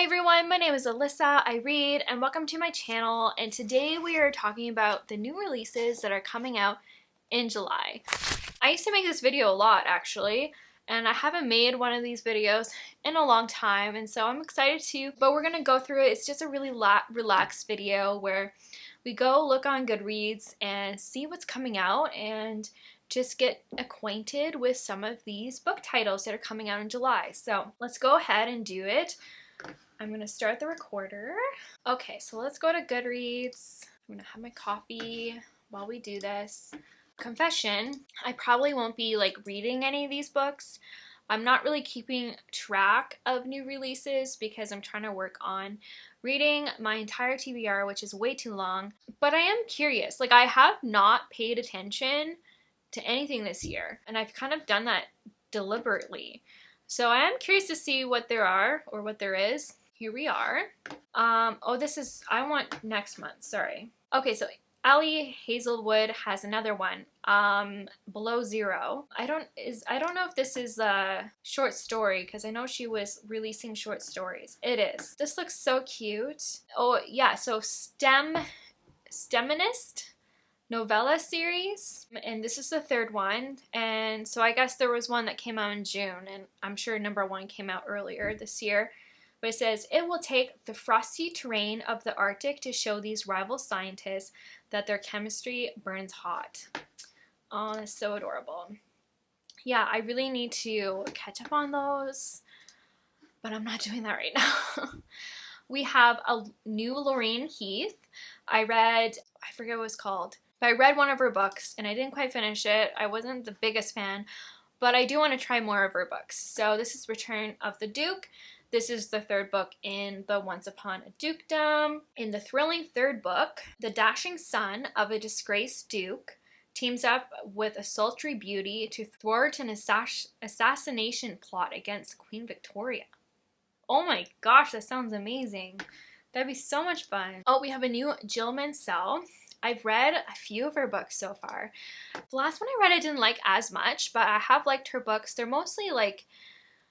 Hi everyone, my name is Alyssa, I read, and welcome to my channel, and today we are talking about the new releases that are coming out in July. I used to make this video a lot actually, and I haven't made one of these videos in a long time, and so I'm excited to, but we're gonna go through it. It's just a really relaxed video where we go look on Goodreads and see what's coming out and just get acquainted with some of these book titles that are coming out in July. So let's go ahead and do it. I'm gonna start the recorder. Okay, so let's go to Goodreads. I'm gonna have my coffee while we do this. Confession, I probably won't be like reading any of these books. I'm not really keeping track of new releases because I'm trying to work on reading my entire TBR, which is way too long. But I am curious. Like, I have not paid attention to anything this year, and I've kind of done that deliberately. So I am curious to see what there are or what there is. Here we are. Oh, this is, I want next month, sorry. Okay, so Ali Hazelwood has another one, Below Zero. I don't know if this is a short story because I know she was releasing short stories. It is. This looks so cute. Oh yeah, so STEMinist novella series, and this is the third one, and so I guess there was one that came out in June, and I'm sure number one came out earlier this year. But it says, it will take the frosty terrain of the Arctic to show these rival scientists that their chemistry burns hot. Oh, that's so adorable. Yeah, I really need to catch up on those, but I'm not doing that right now. We have a new Lorraine Heath. I forget what it's called, but I read one of her books and I didn't quite finish it. I wasn't the biggest fan, but I do want to try more of her books. So this is Return of the Duke. This is the third book in the Once Upon a Dukedom. In the thrilling third book, the dashing son of a disgraced duke teams up with a sultry beauty to thwart an assassination plot against Queen Victoria. Oh my gosh, that sounds amazing. That'd be so much fun. Oh, we have a new Jill Mansell. I've read a few of her books so far. The last one I read I didn't like as much, but I have liked her books. They're mostly like,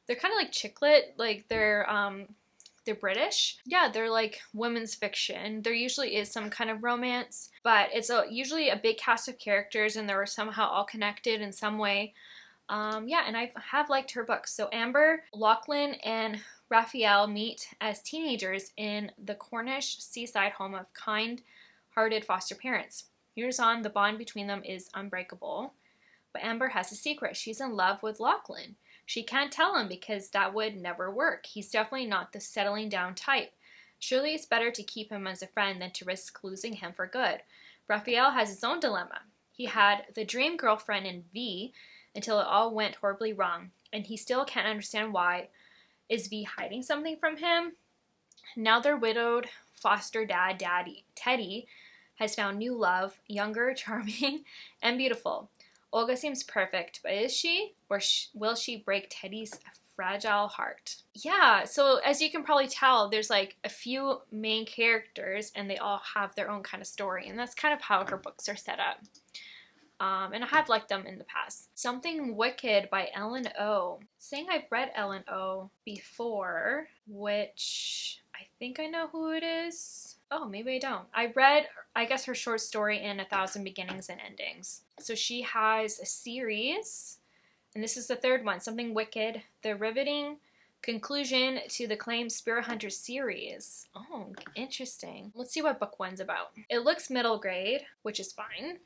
they're kind of like chick lit, like they're British. Yeah, they're like women's fiction. There usually is some kind of romance, but it's usually a big cast of characters and they're somehow all connected in some way. Yeah, and I have liked her books. So Amber, Lachlan, and Raphael meet as teenagers in the Cornish seaside home of kind-hearted foster parents. Years on, the bond between them is unbreakable. But Amber has a secret. She's in love with Lachlan. She can't tell him because that would never work. He's definitely not the settling down type. Surely it's better to keep him as a friend than to risk losing him for good. Raphael has his own dilemma. He had the dream girlfriend in V until it all went horribly wrong, and he still can't understand why. Is V hiding something from him? Now their widowed foster dad, Teddy, has found new love, younger, charming, and beautiful. Olga seems perfect, but is she? Or will she break Teddy's fragile heart? Yeah, so as you can probably tell, there's like a few main characters and they all have their own kind of story, and that's kind of how her books are set up. And I have liked them in the past. Something Wicked by Ellen O. Saying I've read Ellen O before, which I think I know who it is. Oh, maybe I don't. I read, I guess, her short story in 1,000 Beginnings and Endings. So she has a series, and this is the third one, Something Wicked, the riveting conclusion to the acclaimed Spirit Hunter series. Oh, interesting. Let's see what book one's about. It looks middle grade, which is fine.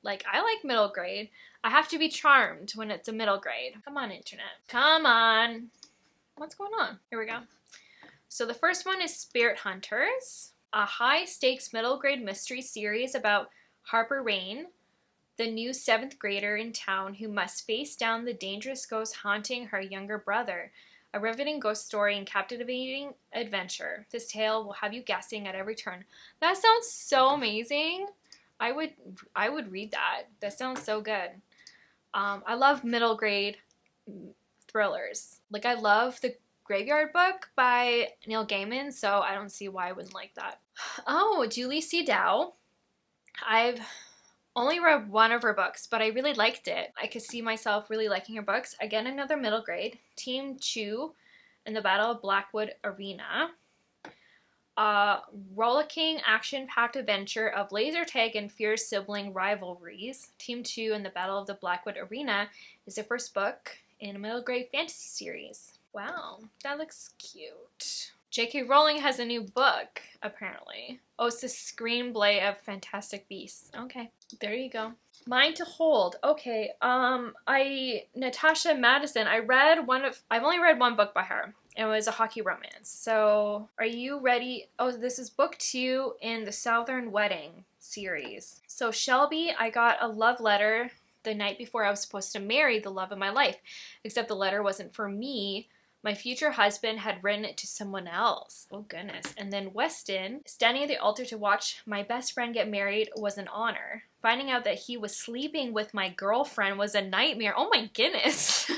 Like, I like middle grade. I have to be charmed when it's a middle grade. Come on, internet. Come on. What's going on? Here we go. So the first one is Spirit Hunters, a high-stakes middle grade mystery series about Harper Rain, the new 7th grader in town who must face down the dangerous ghost haunting her younger brother. A riveting ghost story and captivating adventure. This tale will have you guessing at every turn. That sounds so amazing. I would read that. That sounds so good. I love middle grade thrillers. Like, I love The Graveyard Book by Neil Gaiman, so I don't see why I wouldn't like that. Oh, Julie C. Dow. I've only read one of her books, but I really liked it. I could see myself really liking her books. Again, another middle grade. Team Chu in the Battle of Blackwood Arena. A rollicking, action-packed adventure of laser tag and fierce sibling rivalries. Team 2 in the Battle of the Blackwood Arena is the first book in a middle grade fantasy series. Wow, that looks cute. J.K. Rowling has a new book, apparently. Oh, it's the screenplay of Fantastic Beasts. Okay, there you go. Mind to Hold. Okay, Natasha Madison, I've only read one book by her. It was a hockey romance. So, are you ready? Oh, this is book 2 in the Southern Wedding series. So, Shelby, I got a love letter the night before I was supposed to marry the love of my life. Except the letter wasn't for me. My future husband had written it to someone else. Oh, goodness. And then Weston, standing at the altar to watch my best friend get married was an honor. Finding out that he was sleeping with my girlfriend was a nightmare. Oh, my goodness.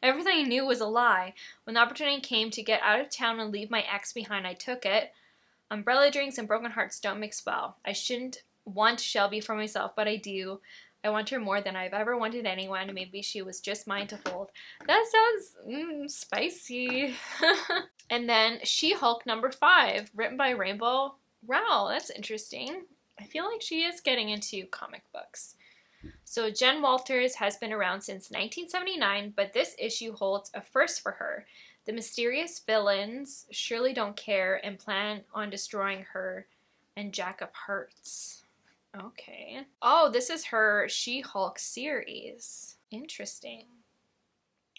Everything I knew was a lie. When the opportunity came to get out of town and leave my ex behind, I took it. Umbrella drinks and broken hearts don't mix well. I shouldn't want Shelby for myself, but I do. I want her more than I've ever wanted anyone. Maybe she was just mine to hold. That sounds spicy. And then She-Hulk #5, written by Rainbow Rowell. That's interesting. I feel like she is getting into comic books. So Jen Walters has been around since 1979, but this issue holds a first for her. The mysterious villains surely don't care and plan on destroying her and Jack of Hearts. Okay. Oh, this is her She-Hulk series. Interesting.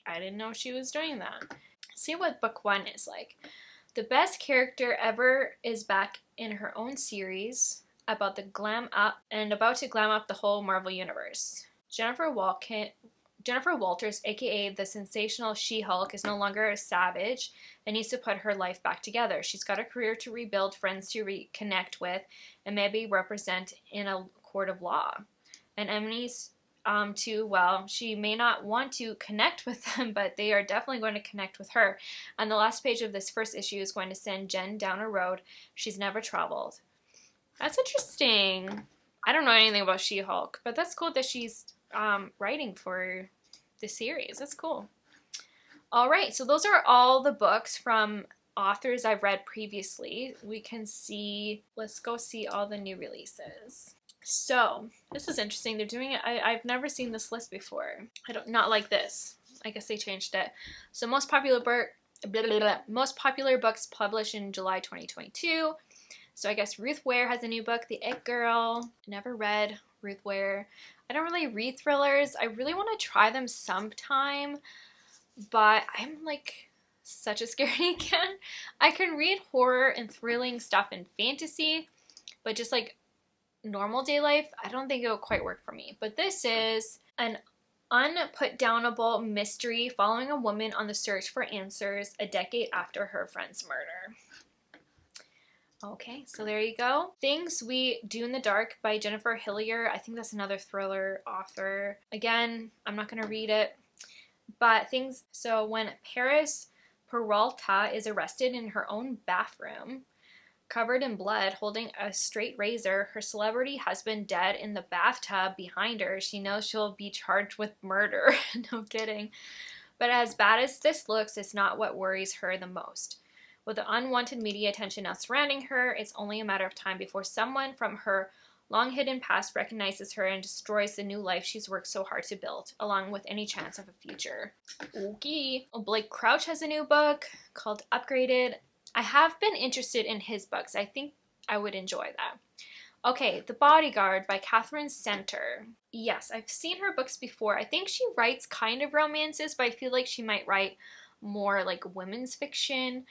I didn't know she was doing that. See what book 1 is like. The best character ever is back in her own series about to glam up the whole Marvel universe. Jennifer Walters, aka the sensational She-Hulk, is no longer a savage and needs to put her life back together. She's got a career to rebuild, friends to reconnect with, and maybe represent in a court of law. And enemies too, well, she may not want to connect with them, but they are definitely going to connect with her. And the last page of this first issue is going to send Jen down a road she's never traveled. That's interesting. I don't know anything about She-Hulk, but that's cool that she's writing for the series. That's cool. All right, so those are all the books from authors I've read previously. We can see, let's go see all the new releases. So, this is interesting. They're doing it, I've never seen this list before. Not like this. I guess they changed it. So, most popular books published in July 2022. So I guess Ruth Ware has a new book, The It Girl. Never read Ruth Ware. I don't really read thrillers. I really want to try them sometime, but I'm like such a scaredy cat. I can read horror and thrilling stuff in fantasy, but just like normal day life, I don't think it will quite work for me. But this is an unputdownable mystery following a woman on the search for answers a decade after her friend's murder. Okay, so there you go. Things We Do in the Dark by Jennifer Hillier. I think that's another thriller author. Again, I'm not going to read it. But so when Paris Peralta is arrested in her own bathroom, covered in blood, holding a straight razor, her celebrity husband dead in the bathtub behind her, she knows she'll be charged with murder. No kidding. But as bad as this looks, it's not what worries her the most. With the unwanted media attention now surrounding her, it's only a matter of time before someone from her long-hidden past recognizes her and destroys the new life she's worked so hard to build, along with any chance of a future. Okay. Blake Crouch has a new book called Upgraded. I have been interested in his books. I think I would enjoy that. Okay, The Bodyguard by Catherine Center. Yes, I've seen her books before. I think she writes kind of romances, but I feel like she might write more like women's fiction.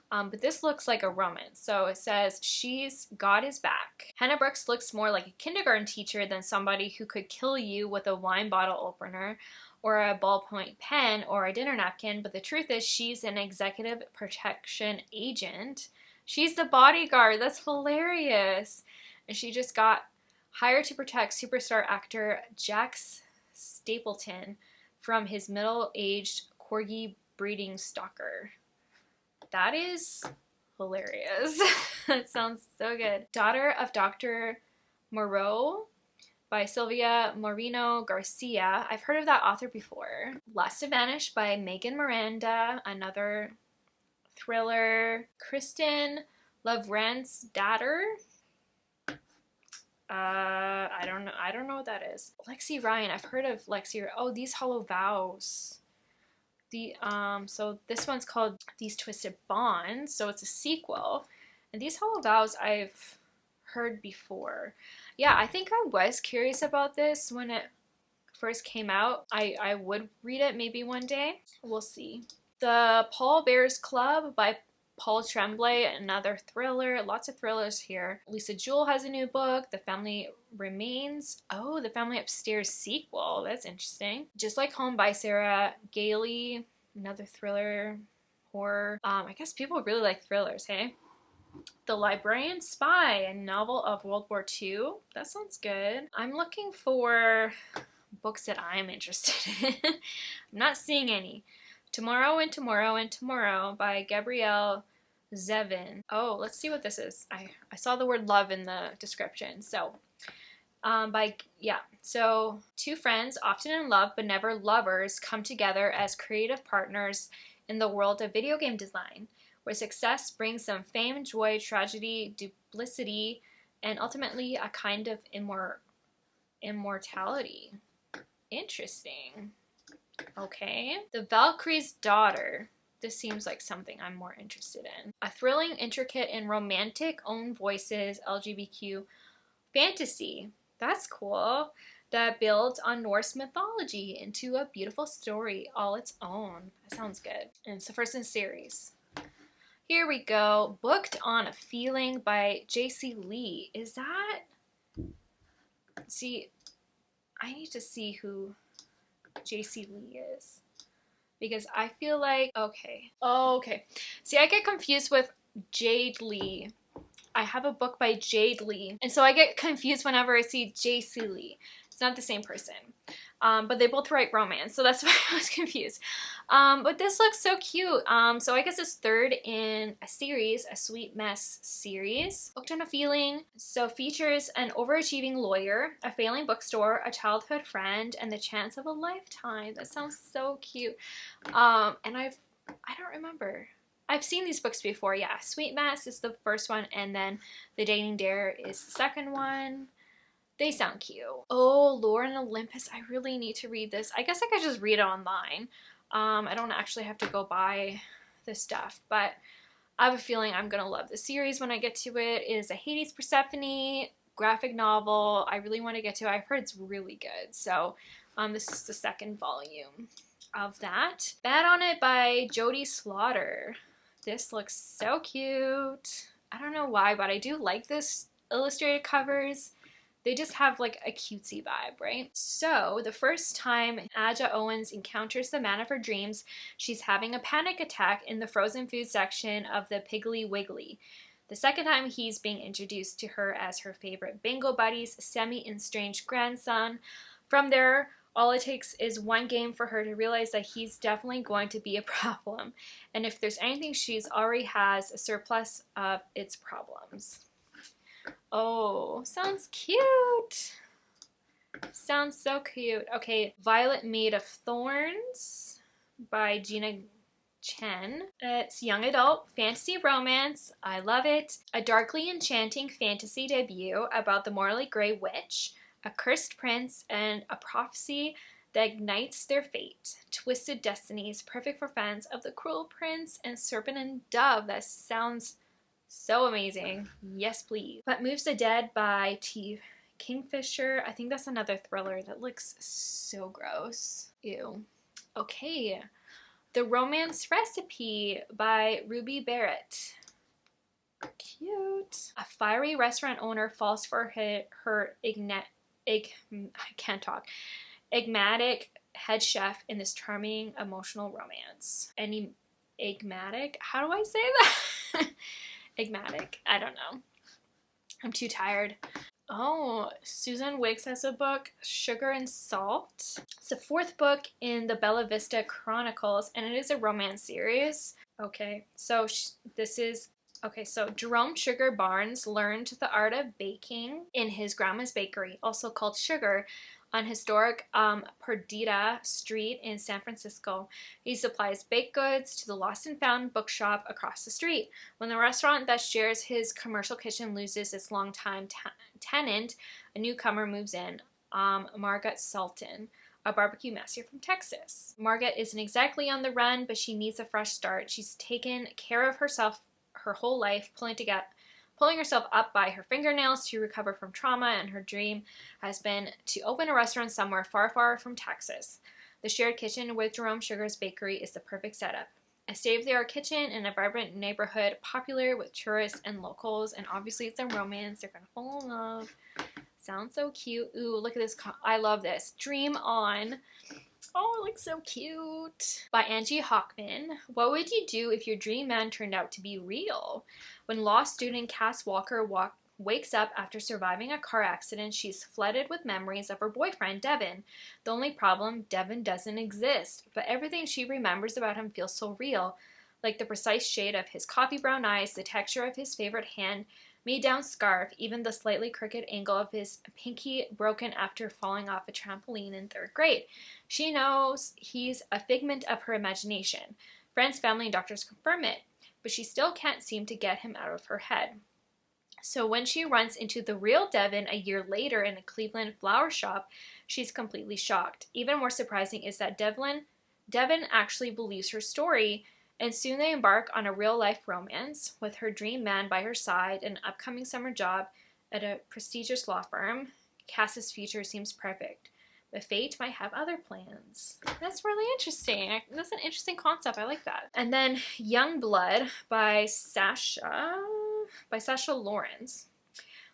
But this looks like a romance. So it says, God is back. Hannah Brooks looks more like a kindergarten teacher than somebody who could kill you with a wine bottle opener or a ballpoint pen or a dinner napkin. But the truth is she's an executive protection agent. She's the bodyguard. That's hilarious. And she just got hired to protect superstar actor Jax Stapleton from his middle-aged corgi breeding stalker. That is hilarious. That sounds so good. Daughter of Dr. Moreau by Sylvia Moreno Garcia. I've heard of that author before. Last to Vanish by Megan Miranda, another thriller. Kristen Lovrance Datter. I don't know what that is. Lexi Ryan. I've heard of Lexi. Oh, These Hollow Vows. So this one's called These Twisted Bonds. So it's a sequel. And These Hollow Vows I've heard before. Yeah, I think I was curious about this when it first came out. I would read it maybe one day. We'll see. The Paul Bear's Club by Paul Tremblay, another thriller. Lots of thrillers here. Lisa Jewell has a new book. The Family Remains. Oh, The Family Upstairs sequel. That's interesting. Just Like Home by Sarah Gailey. Another thriller, horror. I guess people really like thrillers, hey? The Librarian Spy, a novel of World War II. That sounds good. I'm looking for books that I'm interested in. I'm not seeing any. Tomorrow and Tomorrow and Tomorrow by Gabrielle Zevin. Oh, let's see what this is. I saw the word love in the description. So, so two friends, often in love but never lovers, come together as creative partners in the world of video game design, where success brings them fame, joy, tragedy, duplicity, and ultimately a kind of immortality. Interesting. Okay. The Valkyrie's Daughter. This seems like something I'm more interested in. A thrilling, intricate, and romantic own voices LGBTQ fantasy. That's cool. That builds on Norse mythology into a beautiful story all its own. That sounds good. And it's the first in series. Here we go. Booked on a Feeling by J.C. Lee. Is that... See, I need to see who J.C. Lee is. Because I feel like... Okay. Oh, okay. See, I get confused with Jade Lee. I have a book by Jade Lee. And so I get confused whenever I see J.C. Lee. It's not the same person. But they both write romance. So that's why I was confused. But this looks so cute. So I guess it's third in a series, a Sweet Mess series. Booked on a Feeling. So features an overachieving lawyer, a failing bookstore, a childhood friend, and the chance of a lifetime. That sounds so cute. And I don't remember. I've seen these books before, yeah. Sweet Mess is the first one, and then The Dating Dare is the second one. They sound cute. Oh, Lore in Olympus. I really need to read this. I guess I could just read it online. I don't actually have to go buy this stuff, but I have a feeling I'm going to love the series when I get to it. It is a Hades Persephone graphic novel. I really want to get to it. I've heard it's really good. So this is the second volume of that. Bad on It by Jodie Slaughter. This looks so cute. I don't know why, but I do like this illustrated covers. They just have like a cutesy vibe, right? So the first time Aja Owens encounters the man of her dreams, she's having a panic attack in the frozen food section of the Piggly Wiggly. The second time, he's being introduced to her as her favorite bingo buddy's semi-estranged grandson. From there, all it takes is one game for her to realize that he's definitely going to be a problem. And if there's anything she's already has, a surplus of its problems. Oh, sounds cute. Sounds so cute. Okay, Violet Made of Thorns by Gina Chen. It's young adult fantasy romance. I love it. A darkly enchanting fantasy debut about the morally gray witch, a cursed prince, and a prophecy that ignites their fate. Twisted destinies, perfect for fans of The Cruel Prince and Serpent and Dove. That sounds so amazing. Yes, please. But Moves the Dead by T. Kingfisher. I think that's another thriller that looks so gross. Ew. Okay. The Romance Recipe by Ruby Barrett. Cute. A fiery restaurant owner falls for her enigmatic head chef in this charming emotional romance. Enigmatic? How do I say that? Enigmatic. I don't know. I'm too tired. Oh, Susan Wiggs has a book, Sugar and Salt. It's the fourth book in the Bella Vista Chronicles, and it is a romance series. Okay, so so Jerome Sugar Barnes learned the art of baking in his grandma's bakery, also called Sugar, on historic Perdita Street in San Francisco. He supplies baked goods to the lost and found bookshop across the street. When the restaurant that shares his commercial kitchen loses its longtime tenant, a newcomer moves in, Margot Sultan, a barbecue master from Texas. Margot isn't exactly on the run, but she needs a fresh start. She's taken care of herself her whole life, pulling herself up by her fingernails to recover from trauma, and her dream has been to open a restaurant somewhere far, far from Texas. The shared kitchen with Jerome Sugar's bakery is the perfect setup. A state-of-the-art kitchen in a vibrant neighborhood, popular with tourists and locals, and obviously it's a romance. They're gonna fall in love. Sounds so cute. Ooh, look at this. I love this. Dream On. Oh, it looks so cute. By Angie Hockman. What would you do if your dream man turned out to be real? When law student Cass Walker wakes up after surviving a car accident, she's flooded with memories of her boyfriend, Devin. The only problem, Devin doesn't exist, but everything she remembers about him feels so real, like the precise shade of his coffee brown eyes, the texture of his favorite hand-me-down scarf, even the slightly crooked angle of his pinky broken after falling off a trampoline in 3rd grade. She knows he's a figment of her imagination. Friends, family, and doctors confirm it, but she still can't seem to get him out of her head. So when she runs into the real Devin a year later in a Cleveland flower shop, she's completely shocked. Even more surprising is that Devin actually believes her story, and soon they embark on a real-life romance with her dream man by her side, an upcoming summer job at a prestigious law firm. Cass's future seems perfect, but fate might have other plans. That's really interesting. That's an interesting concept. I like that. And then Youngblood by Sasha Lawrence.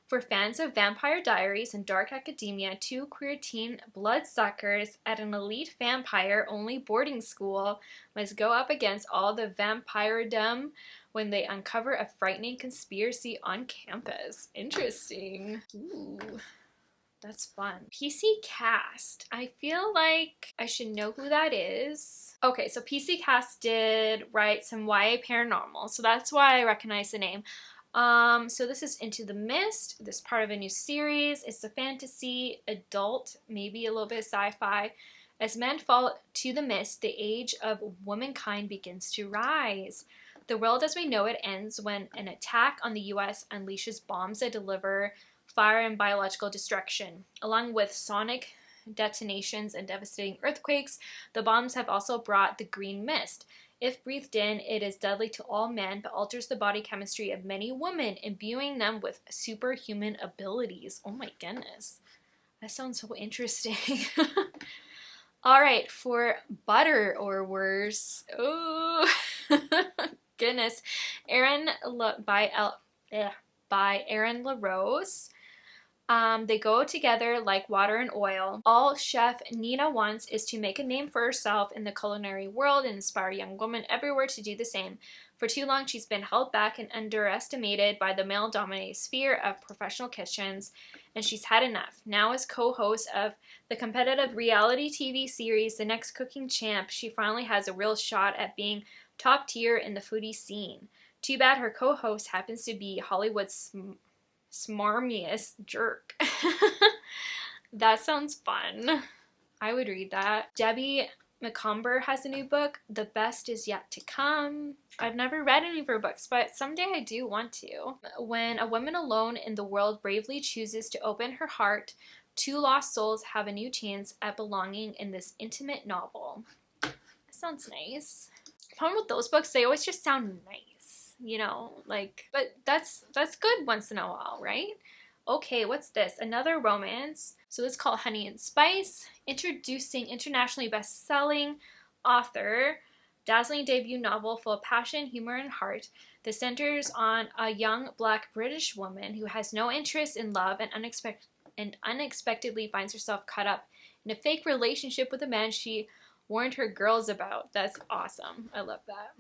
For fans of Vampire Diaries and dark academia, 2 queer teen bloodsuckers at an elite vampire-only boarding school must go up against all the vampiredom when they uncover a frightening conspiracy on campus. Interesting. Ooh. That's fun. PC Cast. I feel like I should know who that is. Okay, so PC Cast did write some YA paranormal, so that's why I recognize the name. So this is Into the Mist. This is part of a new series. It's a fantasy, adult, maybe a little bit of sci-fi. As men fall to the mist, the age of womankind begins to rise. The world as we know it ends when an attack on the U.S. unleashes bombs that deliver fire and biological destruction. Along with sonic detonations and devastating earthquakes, the bombs have also brought the green mist. If breathed in, it is deadly to all men, but alters the body chemistry of many women, imbuing them with superhuman abilities. Oh my goodness. That sounds so interesting. All right, for Butter or Worse. Oh, goodness. By Erin LaRose. They go together like water and oil. All Chef Nina wants is to make a name for herself in the culinary world and inspire young women everywhere to do the same. For too long, she's been held back and underestimated by the male-dominated sphere of professional kitchens, and she's had enough. Now, as co-host of the competitive reality TV series The Next Cooking Champ, she finally has a real shot at being top tier in the foodie scene. Too bad her co-host happens to be Hollywood's smarmiest jerk. That sounds fun. I would read that. Debbie McComber has a new book, The Best Is Yet to Come. I've never read any of her books, but someday I do want to. When a woman alone in the world bravely chooses to open her heart, 2 lost souls have a new chance at belonging in this intimate novel. That sounds nice. The problem with those books, they always just sound nice, you know, like, but that's good once in a while, right? Okay, what's this? Another romance. So this is called Honey and Spice. Introducing internationally best-selling author, dazzling debut novel full of passion, humor, and heart. This centers on a young Black British woman who has no interest in love and unexpectedly finds herself caught up in a fake relationship with a man she warned her girls about. That's awesome. I love that.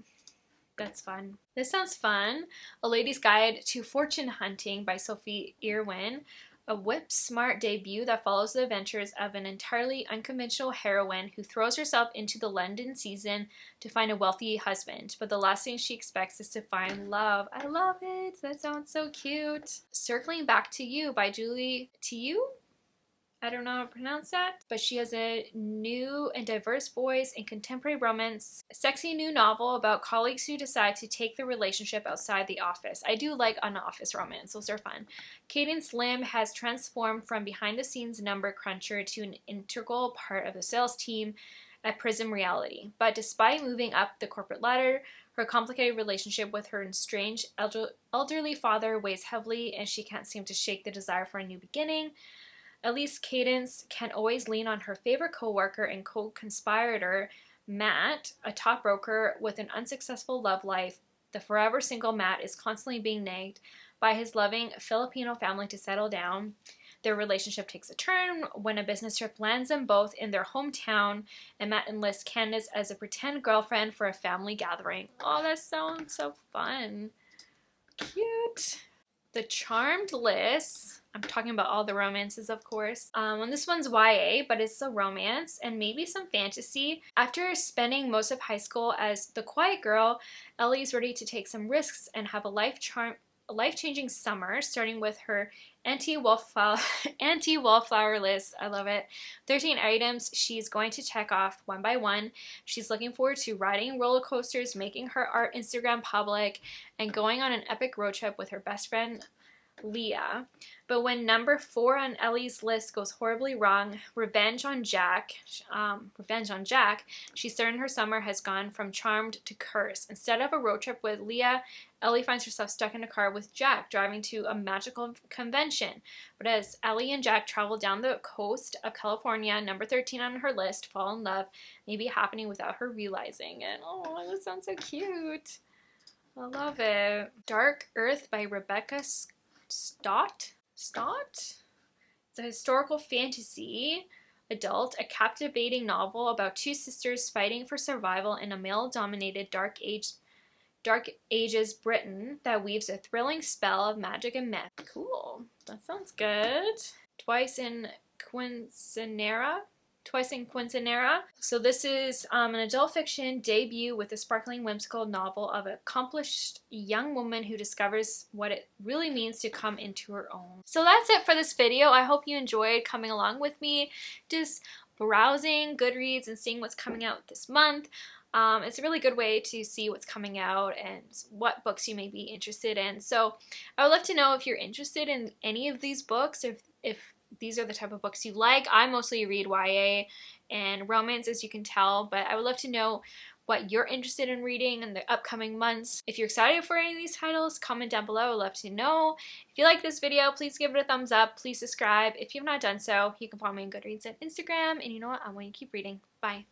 That's fun. This sounds fun. A Lady's Guide to Fortune Hunting by Sophie Irwin. A whip-smart debut that follows the adventures of an entirely unconventional heroine who throws herself into the London season to find a wealthy husband, but the last thing she expects is to find love. I love it. That sounds so cute. Circling Back to You by Julie Tew. I don't know how to pronounce that, but she has a new and diverse voice in contemporary romance, a sexy new novel about colleagues who decide to take the relationship outside the office. I do like un-office romance. Those are fun. Cadence Lim has transformed from behind-the-scenes number cruncher to an integral part of the sales team at Prism Reality. But despite moving up the corporate ladder, her complicated relationship with her estranged elderly father weighs heavily, and she can't seem to shake the desire for a new beginning. At least Cadence can always lean on her favorite co-worker and co-conspirator, Matt, a top broker with an unsuccessful love life. The forever single Matt is constantly being nagged by his loving Filipino family to settle down. Their relationship takes a turn when a business trip lands them both in their hometown, and Matt enlists Candace as a pretend girlfriend for a family gathering. Oh, that sounds so fun. Cute. The Charmed List. I'm talking about all the romances, of course. And this one's YA, but it's a romance and maybe some fantasy. After spending most of high school as the quiet girl, Ellie's ready to take some risks and have a life-changing summer, starting with her anti-wallflower list. I love it. 13 items she's going to check off one by one. She's looking forward to riding roller coasters, making her art Instagram public, and going on an epic road trip with her best friend Leah. But when number 4 on Ellie's list goes horribly wrong, revenge on Jack, she's certain her summer has gone from charmed to cursed. Instead of a road trip with Leah, Ellie finds herself stuck in a car with Jack, driving to a magical convention. But as Ellie and Jack travel down the coast of California, number 13 on her list, fall in love, may be happening without her realizing it. Oh, that sounds so cute. I love it. Dark Earth by Rebecca Stott? It's a historical fantasy adult, a captivating novel about two sisters fighting for survival in a male-dominated Dark Ages Britain that weaves a thrilling spell of magic and myth. Cool. That sounds good. Twice in Quinceanera. So this is an adult fiction debut with a sparkling, whimsical novel of an accomplished young woman who discovers what it really means to come into her own. So that's it for this video. I hope you enjoyed coming along with me, just browsing Goodreads and seeing what's coming out this month. It's a really good way to see what's coming out and what books you may be interested in. So I would love to know if you're interested in any of these books, if these are the type of books you like. I mostly read YA and romance, as you can tell, but I would love to know what you're interested in reading in the upcoming months. If you're excited for any of these titles, comment down below. I'd love to know. If you like this video, please give it a thumbs up. Please subscribe. If you've not done so, you can follow me on Goodreads and Instagram. And you know what? I want you to keep reading. Bye.